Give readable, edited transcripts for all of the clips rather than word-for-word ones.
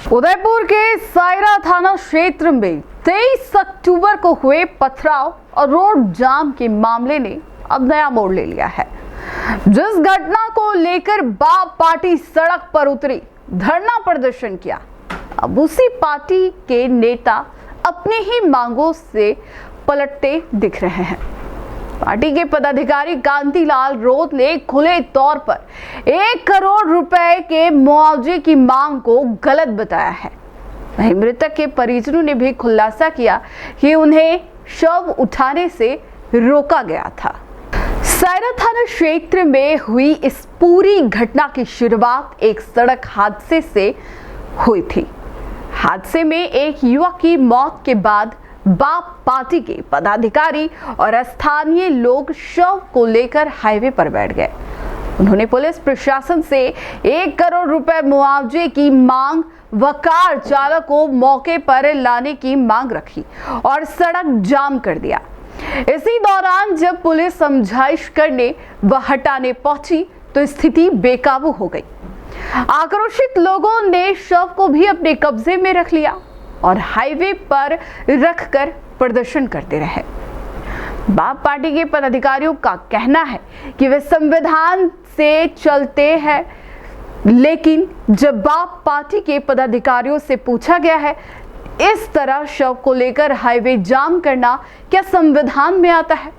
उदयपुर के सायरा थाना क्षेत्र में 23 अक्टूबर को हुए पथराव और रोड जाम के मामले ने अब नया मोड़ ले लिया है। जिस घटना को लेकर बाप पार्टी सड़क पर उतरी, धरना प्रदर्शन किया, अब उसी पार्टी के नेता अपनी ही मांगों से पलटते दिख रहे हैं। पार्टी के पदाधिकारी कांतिलाल रोत ने खुले तौर पर 1 करोड़ रुपए के मुआवजे की मांग को गलत बताया है। वहीं मृतक के परिजनों ने भी खुलासा किया कि उन्हें शव उठाने से रोका गया था। सायरा थाना क्षेत्र में हुई इस पूरी घटना की शुरुआत एक सड़क हादसे से हुई थी। हादसे में एक युवक की मौत के बाद बाप पार्टी के पदाधिकारी और स्थानीय लोग शव को लेकर हाईवे पर बैठ गए। उन्होंने पुलिस प्रशासन से 1 करोड़ रुपए मुआवजे की मांग व कार चालक को मौके पर लाने की मांग रखी और सड़क जाम कर दिया। इसी दौरान जब पुलिस समझाइश करने व हटाने पहुंची तो स्थिति बेकाबू हो गई। आक्रोशित लोगों ने शव को भी अपने कब्जे में रख लिया और हाईवे पर रखकर प्रदर्शन करते रहे। बाप पार्टी के पदाधिकारियों का कहना है कि वे संविधान से चलते हैं, लेकिन जब बाप पार्टी के पदाधिकारियों से पूछा गया है इस तरह शव को लेकर हाईवे जाम करना क्या संविधान में आता है,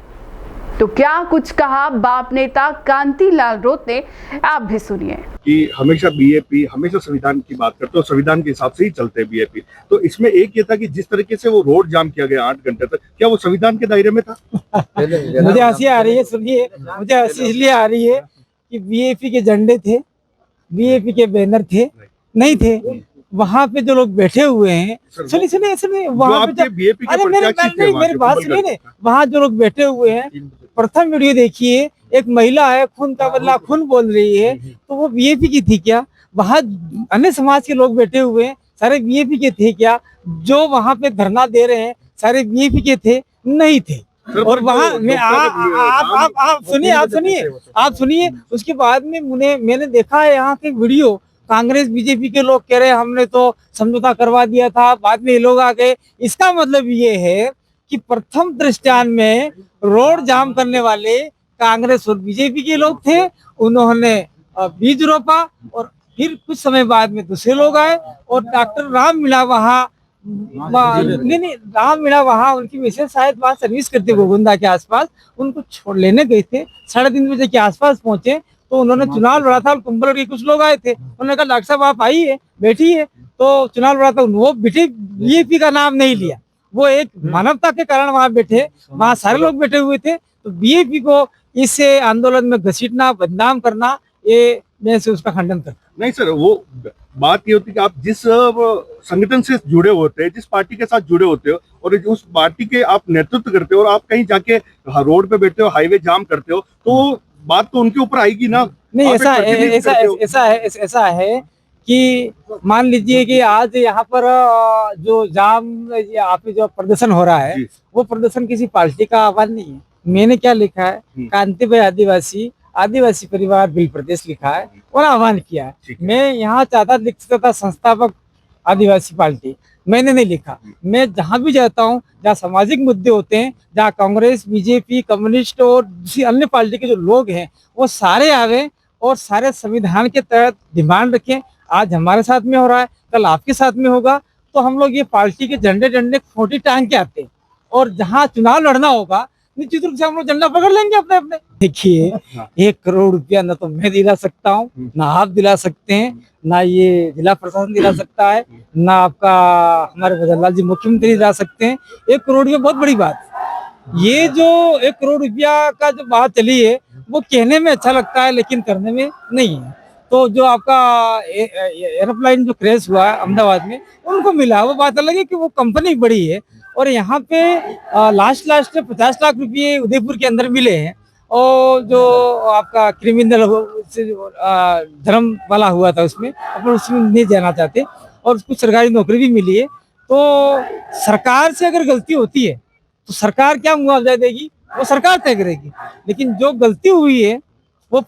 तो क्या कुछ कहा बाप नेता कांतिलाल रोत ने, आप भी सुनिए। कि हमेशा बीएपी हमेशा संविधान की बात करते हैं और संविधान के हिसाब से ही चलते हैं बीएपी। तो इसमें एक ये था कि जिस तरीके से वो रोड जाम किया गया 8 घंटे तक, क्या वो संविधान के दायरे में था? मुझे हंसी आ रही है, सुनिए, मुझे हंसी इसलिए आ रही है कि बीएपी के झंडे थे, बीएपी के बैनर थे, नहीं थे। वहाँ पे जो लोग बैठे हुए हैं, सुनिए वहाँ पे बीएपी के मेरी बात सुनिए, वहाँ जो लोग बैठे हुए हैं, प्रथम वीडियो देखिए, एक महिला है, खून का बदला खून बोल रही है, तो वो बीएपी की थी क्या? वहाँ अन्य समाज के लोग बैठे हुए हैं, सारे बीएपी के थे क्या? जो वहाँ पे धरना दे रहे हैं सारे बीएपी के थे? नहीं थे। और वहाँ में आप सुनिए उसके बाद में मैंने देखा है यहाँ के वीडियो, कांग्रेस बीजेपी के लोग कह रहे हैं हमने तो समझौता करवा दिया था, बाद में ये लोग आ गए। इसका मतलब ये है कि प्रथम दृष्टान में रोड जाम करने वाले कांग्रेस और बीजेपी के लोग थे। उन्होंने बीज रोपा और फिर कुछ समय बाद में दूसरे लोग आए और डॉक्टर राम मीणा वहाँ राम मीणा वहाँ उनकी मिसेज शायद वहाँ सर्विस करते गोगुंदा के आसपास, उनको छोड़ लेने गए थे। 3:30 बजे के आसपास पहुंचे तो उन्होंने चुनाव लड़ा था और कुंभल के कुछ लोग आए थे। उन्होंने कहा डॉक्टर साहब आप आइए बैठिए, तो चुनाव लड़ा था। वो बीजेपी का नाम नहीं लिया, वो एक मानवता के कारण वहाँ बैठे, वहाँ सारे लोग बैठे हुए थे। तो बीजेपी को इस आंदोलन में घसीटना, बदनाम करना, ये मैं से उसका खंडन करता। नहीं सर, वो बात ये होती है कि आप जिस संगठन से जुड़े होते हैं, जिस पार्टी के साथ जुड़े होते हो और उस पार्टी के आप नेतृत्व करते हो और आप कहीं जाके रोड पे बैठते हो, हाईवे जाम करते हो, तो बात तो उनके ऊपर आएगी ना। नहीं, ऐसा है कि मान लीजिए कि आज यहाँ पर जो जाम आप जो प्रदर्शन हो रहा है, वो प्रदर्शन किसी पार्टी का आह्वान नहीं है। मैंने क्या लिखा है, कांति भाई आदिवासी परिवार बिल प्रदेश लिखा है और आह्वान किया है। मैं यहाँ चाहता लिख सकता था संस्थापक आदिवासी पार्टी, मैंने नहीं लिखा। मैं जहाँ भी जाता हूँ जहाँ सामाजिक मुद्दे होते हैं, जहाँ कांग्रेस बीजेपी कम्युनिस्ट और दूसरी अन्य पार्टी के जो लोग हैं वो सारे आवे और सारे संविधान के तहत डिमांड रखें। आज हमारे साथ में हो रहा है, कल आपके साथ में होगा, तो हम लोग ये पार्टी के झंडे खोटी टांग के आते हैं और जहाँ चुनाव लड़ना होगा निश्चित रूप से हम लोग झंडा पकड़ लेंगे अपने। देखिए 1 करोड़ रुपया न तो मैं दिला सकता हूँ, ना आप दिला सकते हैं, ना ये जिला प्रशासन दिला सकता है, ना आपका हमारे भजनलाल जी मुख्यमंत्री दिला सकते हैं। 1 करोड़ रुपया बहुत बड़ी बात। ये जो 1 करोड़ रुपया का जो बात चली है वो कहने में अच्छा लगता है लेकिन करने में नहीं है। तो जो आपका एरोप्लेन जो क्रैश हुआ है अहमदाबाद में, उनको मिला, वो बात अलग है कि वो कंपनी बड़ी है। और यहाँ पे लास्ट 50 लाख रुपये उदयपुर के अंदर मिले हैं और जो आपका क्रिमिनल धर्म वाला हुआ था उसमें अपन उसमें नहीं जाना चाहते और उसको सरकारी नौकरी भी मिली है। तो सरकार से अगर गलती होती है तो सरकार क्या मुआवजा देगी, वो सरकार तय करेगी। लेकिन जो गलती हुई है वो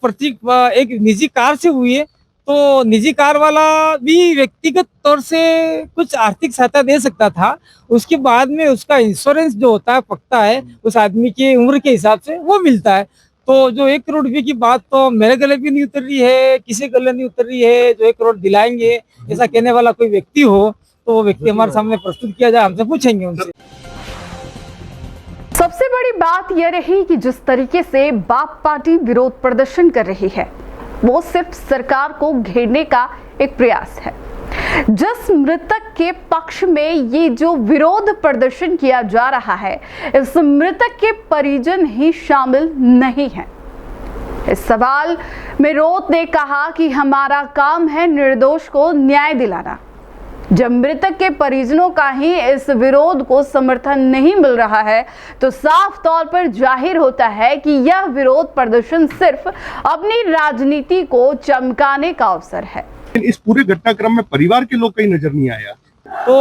एक निजी कार से हुई है, तो निजी कार वाला भी व्यक्तिगत तौर से कुछ आर्थिक सहायता दे सकता था, उसके बाद में उसका इंश्योरेंस जो होता है पकता है उस आदमी की उम्र के हिसाब से वो मिलता है। तो जो 1 करोड़ रुपए की बात तो मेरे गले भी नहीं उतर रही है, किसी गले नहीं उतर रही है। जो 1 करोड़ दिलाएंगे ऐसा कहने वाला कोई व्यक्ति हो तो वो व्यक्ति हमारे सामने प्रस्तुत किया जाए, हमसे पूछेंगे उनसे। सबसे बड़ी बात यह रही कि जिस तरीके से बाप पार्टी विरोध प्रदर्शन कर रही है वो सिर्फ सरकार को घेरने का एक प्रयास है। जिस मृतक के पक्ष में ये जो विरोध प्रदर्शन किया जा रहा है, इस मृतक के परिजन ही शामिल नहीं हैं। इस सवाल में रोत ने कहा कि हमारा काम है निर्दोष को न्याय दिलाना। जब मृतक के परिजनों का ही इस विरोध को समर्थन नहीं मिल रहा है तो साफ तौर पर जाहिर होता है कि यह विरोध प्रदर्शन सिर्फ अपनी राजनीति को चमकाने का अवसर है। इस पूरे घटनाक्रम में परिवार के लोग कहीं नजर नहीं आया। तो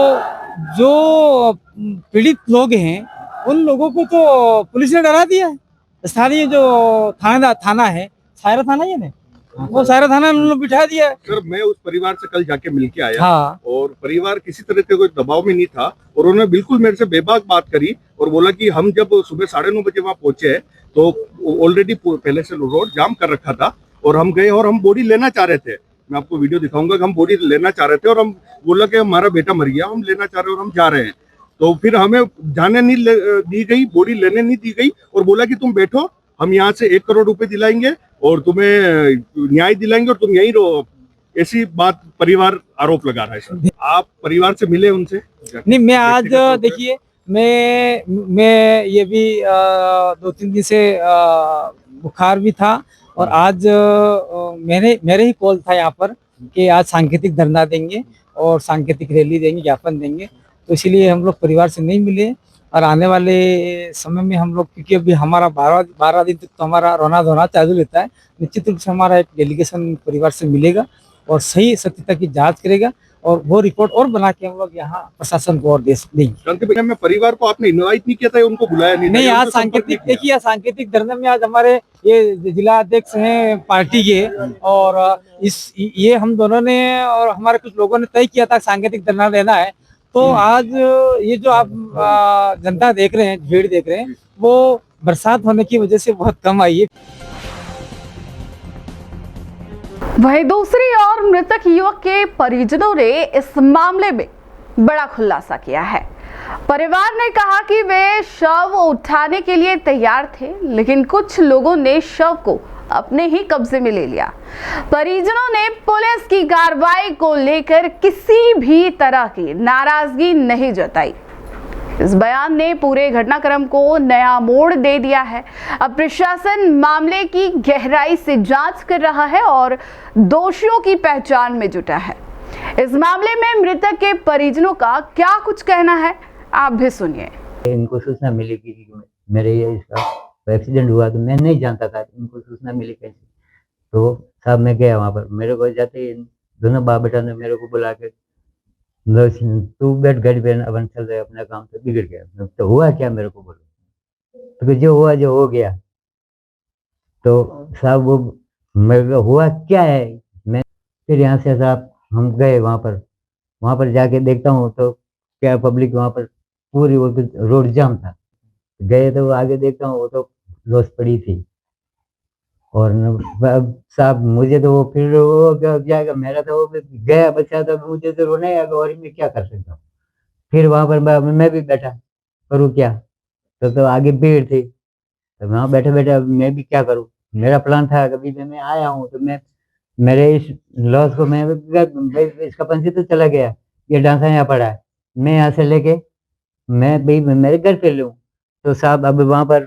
जो पीड़ित लोग हैं उन लोगों को तो पुलिस ने डरा दिया है। स्थानीय जो थाना है, सायरा थाना ये ना, वो सायरा थाना उन लोग बिठा दिया है। सर, मैं उस परिवार से कल जाके मिल के आया। हाँ। और परिवार किसी तरह के कोई दबाव में नहीं था और उन्होंने बिल्कुल मेरे से बेबाक बात करी और बोला कि हम जब सुबह 9:30 बजे वहाँ पहुंचे तो ऑलरेडी पहले से रोड जाम कर रखा था और हम गए और हम बॉडी लेना चाह रहे थे। मैं आपको वीडियो दिखाऊंगा कि हम बॉडी लेना चाह रहे थे और हम बोला कि हमारा बेटा मर गया, हम लेना चाह रहे हैं और हम जा रहे हैं। तो फिर हमें जाने नहीं दी गई, बॉडी लेने नहीं दी गई और बोला कि तुम बैठो, हम यहाँ से 1 करोड़ रुपए दिलाएंगे और तुम्हें न्याय दिलाएंगे और तुम यहीं रहो। ऐसी बात परिवार आरोप लगा रहा है। सर, आप परिवार से मिले उनसे? नहीं, मैं आज देखिए मैं ये भी 2-3 दिन से बुखार भी था और आज मेरे ही कॉल था यहाँ पर कि आज सांकेतिक धरना देंगे और सांकेतिक रैली देंगे, ज्ञापन देंगे। तो इसीलिए हम लोग परिवार से नहीं मिले और आने वाले समय में हम लोग, क्योंकि अभी हमारा 12 दिन तक तो हमारा रोना धोना चालू रहता है, निश्चित रूप से हमारा एक डेलीगेशन परिवार से मिलेगा और सही सत्यता की जांच करेगा और वो रिपोर्ट और बना के हम लोग यहाँ प्रशासन को और देंगे। मैं परिवार को आपने इनवाइट नहीं किया था, उनको बुलाया नहीं? आज सांकेतिक देखिए, सांकेतिक धरना में आज हमारे ये जिला अध्यक्ष हैं पार्टी के और ये हम दोनों ने और हमारे कुछ लोगों ने तय किया था सांकेतिक धरना देना है। तो आज ये जो आप जनता देख रहे हैं, भीड़ देख रहे हैं, वो बरसात होने की वजह से बहुत कम आई है। वहीं दूसरी ओर मृतक युवक के परिजनों ने इस मामले में बड़ा खुलासा किया है। परिवार ने कहा कि वे शव उठाने के लिए तैयार थे, लेकिन कुछ लोगों ने शव को अपने ही कब्जे में ले लिया। परिजनों ने पुलिस की कार्रवाई को लेकर किसी भी तरह की नाराजगी नहीं जताई। इस बयान ने पूरे घटनाक्रम को नया मोड़ दे दिया है। अब प्रशासन मामले की गहराई से जांच कर रहा है और दोषियों की पहचान में जुटा है। इस मामले में मृतक के परिजनों का क्या कुछ कहना है, आप भी सुनिए। इनको सूचना मिली कि मेरे ये इसका एक्सीडेंट हुआ, तो मैं नहीं जानता था। इनको सूचना मिली कैसे, तो साहब मैं गया वहाँ पर। मेरे को जाते ही दोनों बाप बेटा ने मेरे को बुला के, तू बैठ गाड़ी पे, अपन चल रहे अपना काम से, बिगड़ गया। तो हुआ क्या, मेरे को बोलो। तो जो हुआ जो हो गया। तो साहब वो मेरे को हुआ क्या है, मैं फिर यहाँ से साहब हम गए वहाँ पर जाके देखता हूँ तो क्या पब्लिक वहाँ पर पूरी वो रोड जाम था। गए तो आगे देखता हूँ वो तो लॉस पड़ी थी। और साहब मुझे तो वो फिर वो क्या मेरा तो वो गया बच्चा, तो मुझे तो रोना आएगा और मैं क्या कर सकता हूँ। फिर वहाँ पर मैं भी बैठा, करूँ क्या। तो आगे भीड़ थी, तो वहाँ बैठे बैठे मैं भी क्या करूँ। मेरा प्लान था कभी मैं आया हूँ तो मैं मेरे इस लॉस को मैं इसका पंछी तो चला गया, ये डांसा यहाँ पड़ा है, मैं यहाँ से लेके मैं भाई मेरे घर पे लूँ। तो साहब अब वहाँ पर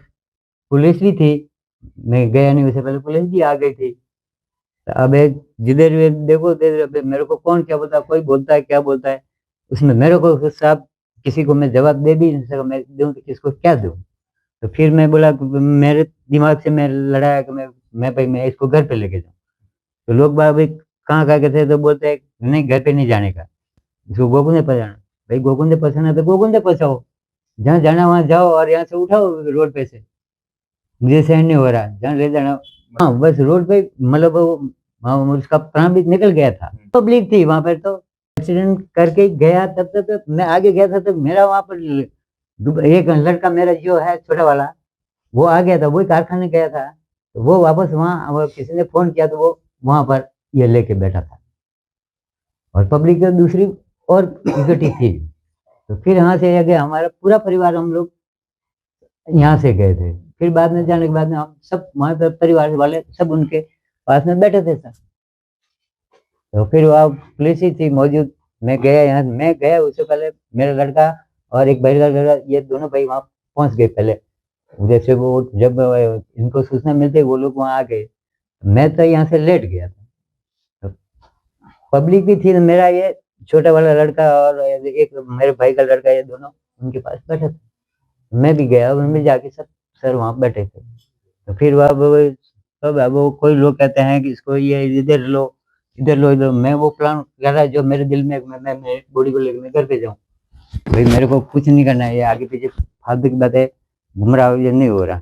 पुलिस भी थी, मैं गया नहीं, उससे पहले पुलिस भी आ गई थी। तो अब जिधर देखो मेरे को कौन क्या बोलता है, कोई बोलता है क्या बोलता है, उसमें मेरे को साहब किसी को मैं जवाब दे भी नहीं सका। मैं दूँ तो किसको क्या दूँ। तो फिर मैं बोला, मेरे दिमाग से मैं लड़ाया कि मैं इसको घर पे लेके जाऊँ। तो लोग भाई कहाँ के थे, तो बोलते हैं नहीं घर पे नहीं जाने का, इसको गोकुंदे पहुँचाना। भाई गोकुंदे पहुँचाना तो गोकुंदे पहुँचाओ, जहाँ जाना वहाँ जाओ और यहाँ से उठाओ रोड पे से। मुझे सहन नहीं हो रहा, जहाँ ले जाना। हाँ बस रोड पे मतलब वहाँ उसका प्राण भी निकल गया था। पब्लिक थी वहां पर, तो एक्सीडेंट करके गया। तब तक मैं आगे गया था, तो मेरा वहां पर एक लड़का मेरा जो है छोटा वाला, वो आ गया था, वही कारखाने गया था। तो वो वापस वहाँ किसी ने फोन किया, तो वो वहां पर ये लेके बैठा था, और पब्लिक तो दूसरी और इकट्ठी थी। तो फिर यहाँ से आगे हमारा पूरा परिवार, हम लोग यहाँ से गए थे। फिर बाद में जाने के बाद में हम सब वहाँ पर परिवार वाले सब उनके पास में बैठे थे सर। तो फिर वहाँ पुलिस ही थी मौजूद। मैं गया उससे पहले मेरा लड़का और एक भाई का लड़का, ये दोनों भाई वहाँ पहुँच गए पहले। जैसे वो जब इनको सूचना मिलती वो लोग वहाँ आ गए, मैं तो यहाँ से लेट गया था। तो पब्लिक भी थी, मेरा ये छोटा वाला लड़का और एक मेरे भाई का लड़का, ये दोनों उनके पास बैठे थे। मैं भी गया, उनमें जाके सब सर वहाँ बैठे थे। तो फिर वो कोई लोग कहते हैं कि इसको ये इधर लो इधर। मैं वो प्लान कर रहा जो मेरे दिल में, मैं मेरी बॉडी को लेकर मैं घर पे जाऊँ। भाई मेरे को कुछ नहीं करना है, ये आगे पीछे फालतू की बातें, गुमराह ये नहीं हो रहा।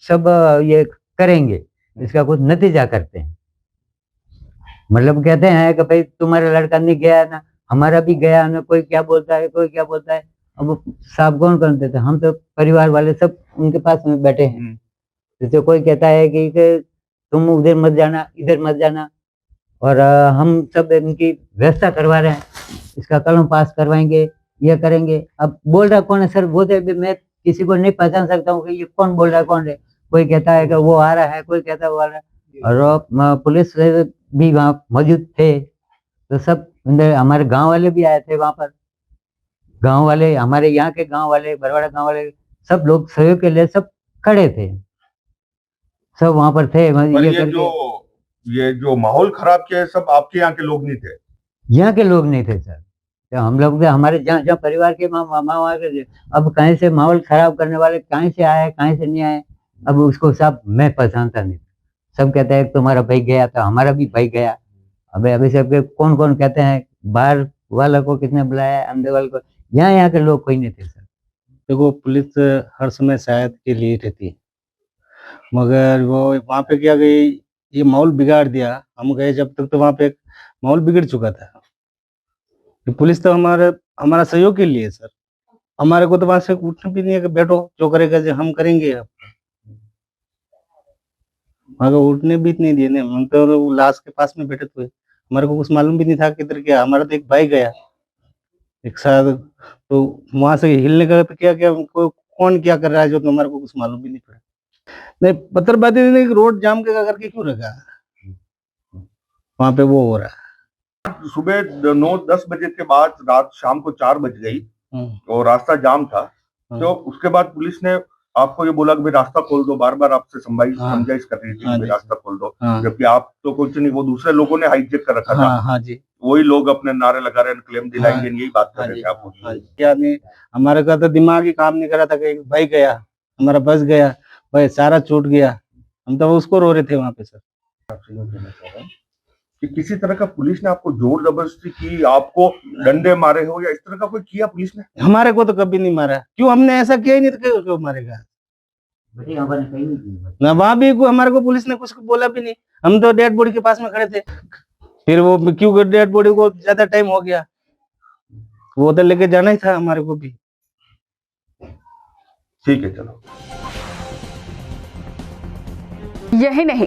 सब ये करेंगे, इसका कुछ नतीजा करते हैं। मतलब कहते हैं कि भाई तुम्हारा लड़का नहीं गया ना, हमारा भी गया ना, कोई क्या बोलता है। अब साहब कौन करते थे, हम तो परिवार वाले सब उनके पास में बैठे हैं। तो कोई कहता है कि तुम उधर मत जाना, इधर मत जाना, और हम सब इनकी व्यवस्था करवा रहे हैं, इसका कलम पास करवाएंगे, ये करेंगे। अब बोल रहा कौन है सर, वो तो मैं किसी को नहीं पहचान सकता हूँ कि ये कौन बोल रहा है, कौन है। कोई कहता है कि वो आ रहा है, कोई कहता है वो आ रहा है। और पुलिस भी वहाँ मौजूद थे। तो सब हमारे गांव वाले भी आए थे वहाँ पर, गांव वाले, हमारे यहाँ के गांव वाले, बरवाड़ा गांव वाले, सब लोग सहयोग के लिए सब खड़े थे, सब वहाँ पर थे। ये जो माहौल खराब किया है, सब आपके यहाँ के लोग नहीं थे? यहाँ के लोग नहीं थे सर, तो हम लोग हमारे जहाँ परिवार के मामा के। अब कहीं से माहौल खराब करने वाले कहीं से आए, कहीं से नहीं आए, अब उसको सब मैं पहचानता नहीं। सब कहते हैं तुम्हारा भाई गया था, हमारा भी भाई गया। अभी सबके कौन कौन कहते हैं, बाहर वाला को किसने बुलाया, अंदर वाले को, यहाँ के लोग कोई नहीं थे सर। देखो पुलिस हर समय सहायता के लिए रहती है, मगर वो वहाँ पे क्या गई, ये माहौल बिगाड़ दिया। हम गए जब तक तो वहाँ पे माहौल बिगड़ चुका था। पुलिस तो हमारा सहयोग के लिए सर, हमारे को तो वहां से उठने भी नहीं है कि बैठो जो करेगा जो हम करेंगे। वहां को उठने भी नहीं दिए, हम तो लाश के पास में बैठे थे, हमारे को कुछ मालूम भी नहीं था किधर क्या। हमारा तो एक भाई गया एक साथ, तो वहां से हिलने का तो क्या कौन क्या कर रहा है जो तो हमारे को कुछ मालूम भी नहीं पड़ा। नहीं पत्थरबाजी ने रोड जाम करके क्यों रखा, वहां पे वो हो रहा है। सुबह 9-10 बजे के बाद रात शाम को 4 बज गई और रास्ता जाम था। तो उसके बाद पुलिस ने आपको ये बोला कि भाई रास्ता खोल दो, बार बार आपसे समझाइश कर रही थी कि रास्ता खोल दो, जबकि आप तो कुछ नहीं, वो दूसरे लोगों ने हाईजेक कर रखा था। हाँ जी, वही लोग अपने नारे लगा रहे हैं, क्लेम दिलाएंगे, यही बात कर रहे थे आप। क्या नहीं, हमारे का तो दिमाग ही काम नहीं कर रहा था कि भाई गया, हमारा बस गया, भाई सारा छूट गया। हम तो उसको रो रहे थे वहां पे सर। कि किसी तरह का पुलिस ने आपको जोर जबरदस्ती की, आपको डंडे मारे हो या इस तरह का कोई किया पुलिस ने? हमारे को तो कभी नहीं मारा, क्यों हमने ऐसा किया ही नहीं तो क्यों मारेगा ना। वहां भी हमारे को पुलिस ने कुछ बोला भी नहीं, हम तो डेड बॉडी के पास में खड़े थे। फिर वो क्यों डेड बॉडी को ज्यादा टाइम हो गया, वो तो लेके जाना ही था हमारे को भी। ठीक है चलो। यही नहीं,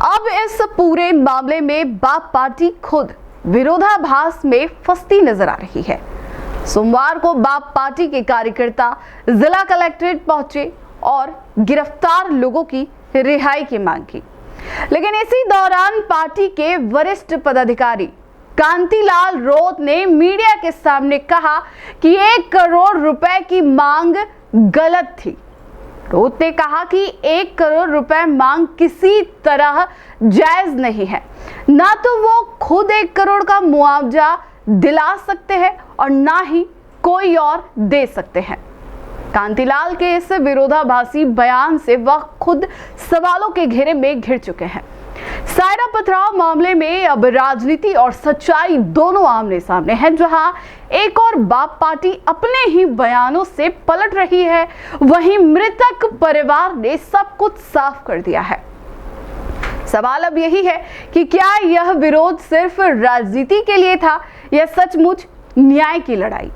अब इस पूरे मामले में बाप पार्टी खुद विरोधाभास में फंसती नजर आ रही है। सोमवार को बाप पार्टी के कार्यकर्ता जिला कलेक्ट्रेट पहुंचे और गिरफ्तार लोगों की रिहाई की मांग की, लेकिन इसी दौरान पार्टी के वरिष्ठ पदाधिकारी कांतिलाल रोत ने मीडिया के सामने कहा कि 1 करोड़ रुपए की मांग गलत थी। रोत ने कहा कि 1 करोड़ रुपए मांग किसी तरह जायज नहीं है, ना तो वो खुद 1 करोड़ का मुआवजा दिला सकते हैं और ना ही कोई और दे सकते हैं। कांतिलाल के इस विरोधाभासी बयान से वह खुद सवालों के घेरे में घिर चुके हैं। सायरा पथराव मामले में अब राजनीति और सच्चाई दोनों आमने सामने हैं। जहां एक और बाप पार्टी अपने ही बयानों से पलट रही है, वहीं मृतक परिवार ने सब कुछ साफ कर दिया है। सवाल अब यही है कि क्या यह विरोध सिर्फ राजनीति के लिए था या सचमुच न्याय की लड़ाई।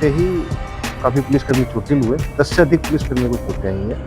ही काफी पुलिसकर्मी चोटिल हुए, 10 से अधिक पुलिसकर्मियों को चोटें आई हैं।